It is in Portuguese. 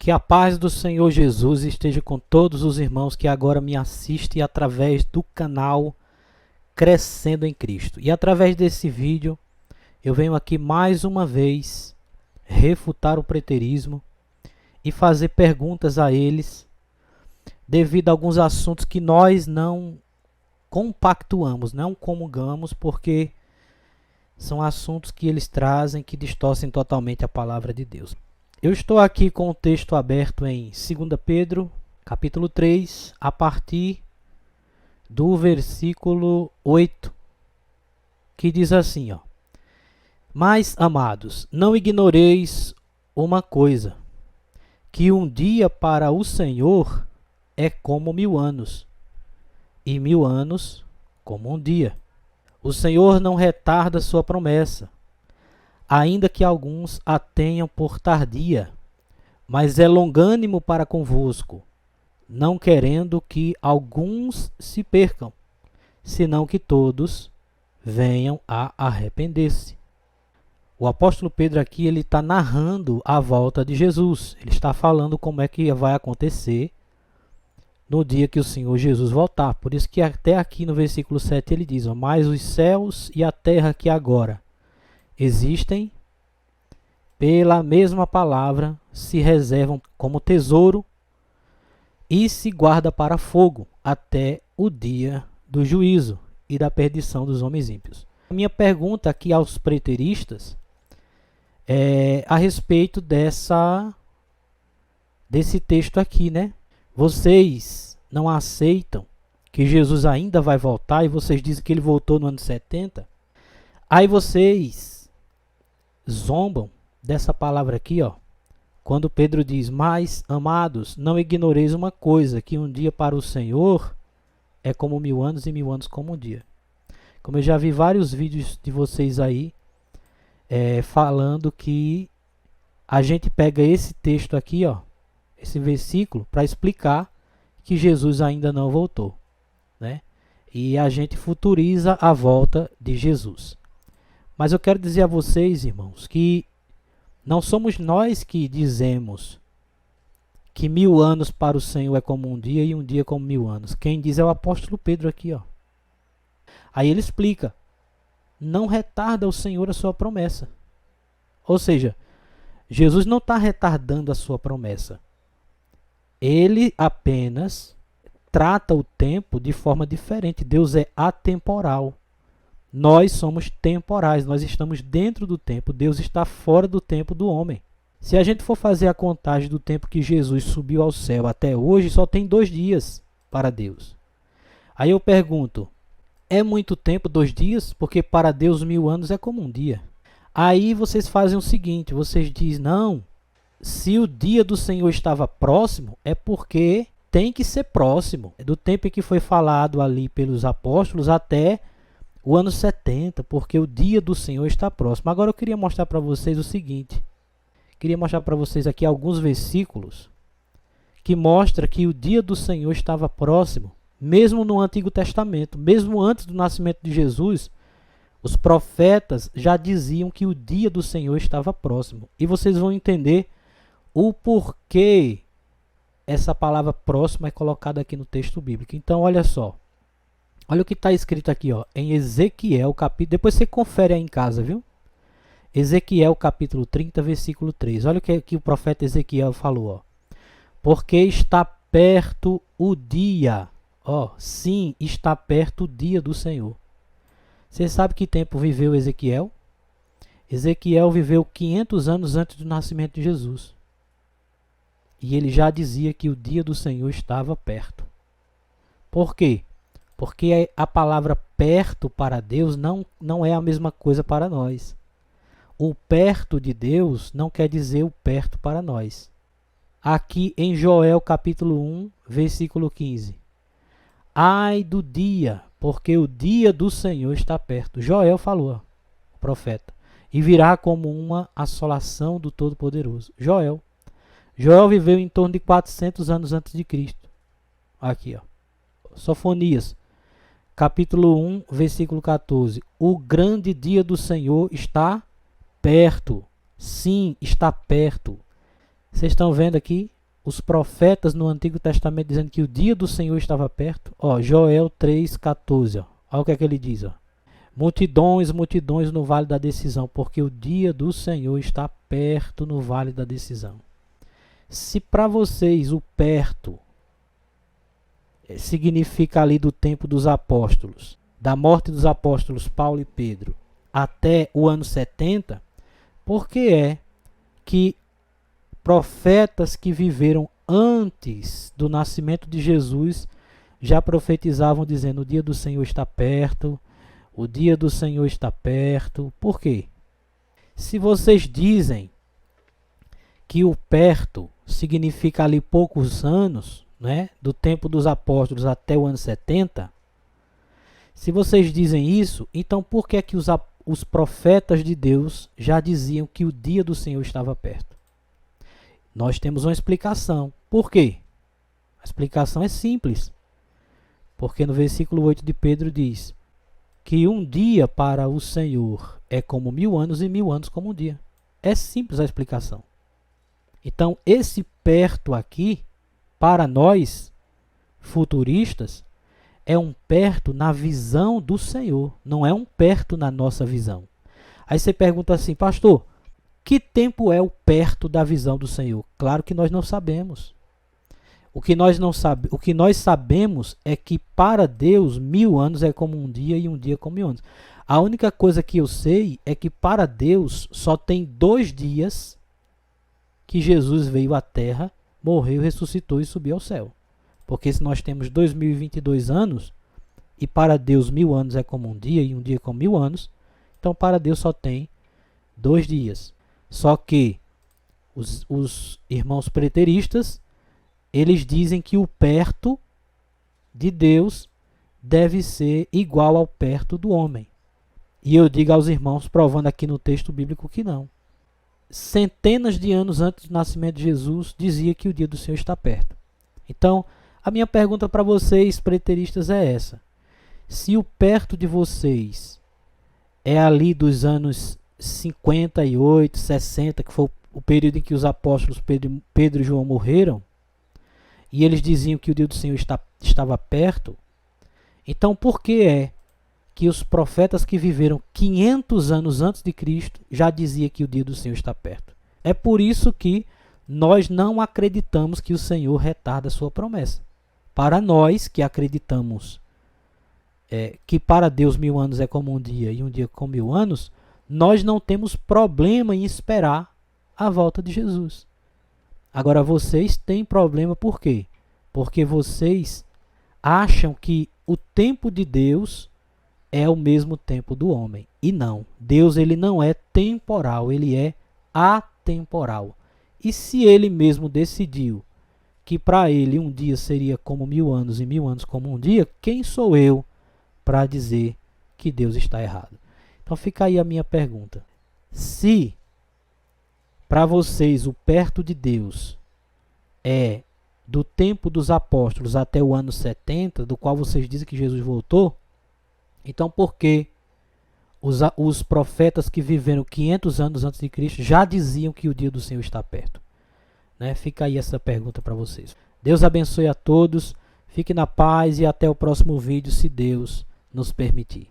Que a paz do Senhor Jesus esteja com todos os irmãos que agora me assistem através do canal Crescendo em Cristo. E através desse vídeo, eu venho aqui mais uma vez refutar o preterismo e fazer perguntas a eles devido a alguns assuntos que nós não compactuamos, não comungamos, porque são assuntos que eles trazem que distorcem totalmente a palavra de Deus. Eu estou aqui com o texto aberto em 2 Pedro, capítulo 3, a partir do versículo 8, que diz assim, ó: Mas, amados, não ignoreis uma coisa, que um dia para o Senhor é como 1000 anos, e 1000 anos como um dia. O Senhor não retarda sua promessa, ainda que alguns a tenham por tardia, mas é longânimo para convosco, não querendo que alguns se percam, senão que todos venham a arrepender-se. O apóstolo Pedro aqui ele está narrando a volta de Jesus. Ele está falando como é que vai acontecer no dia que o Senhor Jesus voltar. Por isso que até aqui no versículo 7 ele diz, ó, mas os céus e a terra que agora existem, pela mesma palavra, se reservam como tesouro e se guarda para fogo até o dia do juízo e da perdição dos homens ímpios. A minha pergunta aqui aos preteristas é a respeito desse texto aqui, né? Vocês não aceitam que Jesus ainda vai voltar e vocês dizem que ele voltou no ano 70? Aí vocês zombam dessa palavra aqui, ó, quando Pedro diz, mas, amados, não ignoreis uma coisa, que um dia para o Senhor é como 1000 anos e 1000 anos como um dia. Como eu já vi vários vídeos de vocês aí, falando que a gente pega esse texto aqui, ó, esse versículo, para explicar que Jesus ainda não voltou, né? E a gente futuriza a volta de Jesus. Mas eu quero dizer a vocês, irmãos, que não somos nós que dizemos que 1000 anos para o Senhor é como um dia e um dia como 1000 anos. Quem diz é o apóstolo Pedro aqui, ó. Aí ele explica, não retarda o Senhor a sua promessa. Ou seja, Jesus não está retardando a sua promessa. Ele apenas trata o tempo de forma diferente. Deus é atemporal. Nós somos temporais, nós estamos dentro do tempo, Deus está fora do tempo do homem. Se a gente for fazer a contagem do tempo que Jesus subiu ao céu até hoje, só tem 2 dias para Deus. Aí eu pergunto, é muito tempo 2 dias? Porque para Deus 1000 anos é como um dia. Aí vocês fazem o seguinte, vocês dizem, não, se o dia do Senhor estava próximo, é porque tem que ser próximo. É do tempo em que foi falado ali pelos apóstolos até o ano 70, porque o dia do Senhor está próximo. Agora eu queria mostrar para vocês o seguinte. Queria mostrar para vocês aqui alguns versículos que mostram que o dia do Senhor estava próximo, mesmo no Antigo Testamento, mesmo antes do nascimento de Jesus, os profetas já diziam que o dia do Senhor estava próximo. E vocês vão entender o porquê essa palavra próxima é colocada aqui no texto bíblico. Então, olha só. Olha o que está escrito aqui, ó, em Ezequiel, capítulo... Depois você confere aí em casa, viu? Ezequiel, capítulo 30, versículo 3. Olha o que o profeta Ezequiel falou, ó. Porque está perto o dia. Ó, sim, está perto o dia do Senhor. Você sabe que tempo viveu Ezequiel? Ezequiel viveu 500 anos antes do nascimento de Jesus. E ele já dizia que o dia do Senhor estava perto. Por quê? Porque a palavra perto para Deus não é a mesma coisa para nós. O perto de Deus não quer dizer o perto para nós. Aqui em Joel capítulo 1, versículo 15. Ai do dia, porque o dia do Senhor está perto. Joel falou, o profeta. E virá como uma assolação do Todo-Poderoso. Joel. Joel viveu em torno de 400 anos antes de Cristo. Aqui, ó. Sofonias, capítulo 1, versículo 14. O grande dia do Senhor está perto. Sim, está perto. Vocês estão vendo aqui os profetas no Antigo Testamento dizendo que o dia do Senhor estava perto. Ó, Joel 3,14. Olha o que é que ele diz. Ó. Multidões, multidões no vale da decisão, porque o dia do Senhor está perto no vale da decisão. Se para vocês o perto significa ali do tempo dos apóstolos, da morte dos apóstolos Paulo e Pedro, até o ano 70, por que é que profetas que viveram antes do nascimento de Jesus já profetizavam dizendo: o dia do Senhor está perto, o dia do Senhor está perto? Por quê? Se vocês dizem que o perto significa ali poucos anos, né, do tempo dos apóstolos até o ano 70, se vocês dizem isso, então por que é que os profetas de Deus já diziam que o dia do Senhor estava perto? Nós temos uma explicação. Por quê? A explicação é simples. Porque no versículo 8 de Pedro diz que um dia para o Senhor é como 1000 anos e 1000 anos como um dia. É simples a explicação. Então, esse perto aqui, para nós, futuristas, é um perto na visão do Senhor, não é um perto na nossa visão. Aí você pergunta assim: pastor, que tempo é o perto da visão do Senhor? Claro que nós não sabemos. O que nós sabemos é que para Deus 1000 anos é como um dia e um dia como 1000 anos. A única coisa que eu sei é que para Deus só tem 2 dias que Jesus veio à Terra, morreu, ressuscitou e subiu ao céu. Porque se nós temos 2022 anos, e para Deus 1000 anos é como um dia e um dia como 1000 anos, então para Deus só tem 2 dias. Só que os irmãos preteristas, eles dizem que o perto de Deus deve ser igual ao perto do homem. E eu digo aos irmãos, provando aqui no texto bíblico, que não. Centenas de anos antes do nascimento de Jesus, dizia que o dia do Senhor está perto. Então, a minha pergunta para vocês, preteristas, é essa. Se o perto de vocês é ali dos anos 58, 60, que foi o período em que os apóstolos Pedro e João morreram, e eles diziam que o dia do Senhor estava perto, então por que é que os profetas que viveram 500 anos antes de Cristo já diziam que o dia do Senhor está perto? É por isso que nós não acreditamos que o Senhor retarda a sua promessa. Para nós que acreditamos que para Deus 1000 anos é como um dia e um dia como 1000 anos, nós não temos problema em esperar a volta de Jesus. Agora vocês têm problema por quê? Porque vocês acham que o tempo de Deus é o mesmo tempo do homem. E não. Deus, ele não é temporal, ele é atemporal. E se ele mesmo decidiu que para ele um dia seria como 1000 anos e 1000 anos como um dia, quem sou eu para dizer que Deus está errado? Então fica aí a minha pergunta. Se para vocês o perto de Deus é do tempo dos apóstolos até o ano 70, do qual vocês dizem que Jesus voltou, então por que os profetas que viveram 500 anos antes de Cristo já diziam que o dia do Senhor está perto? Né? Fica aí essa pergunta para vocês. Deus abençoe a todos, fique na paz e até o próximo vídeo, se Deus nos permitir.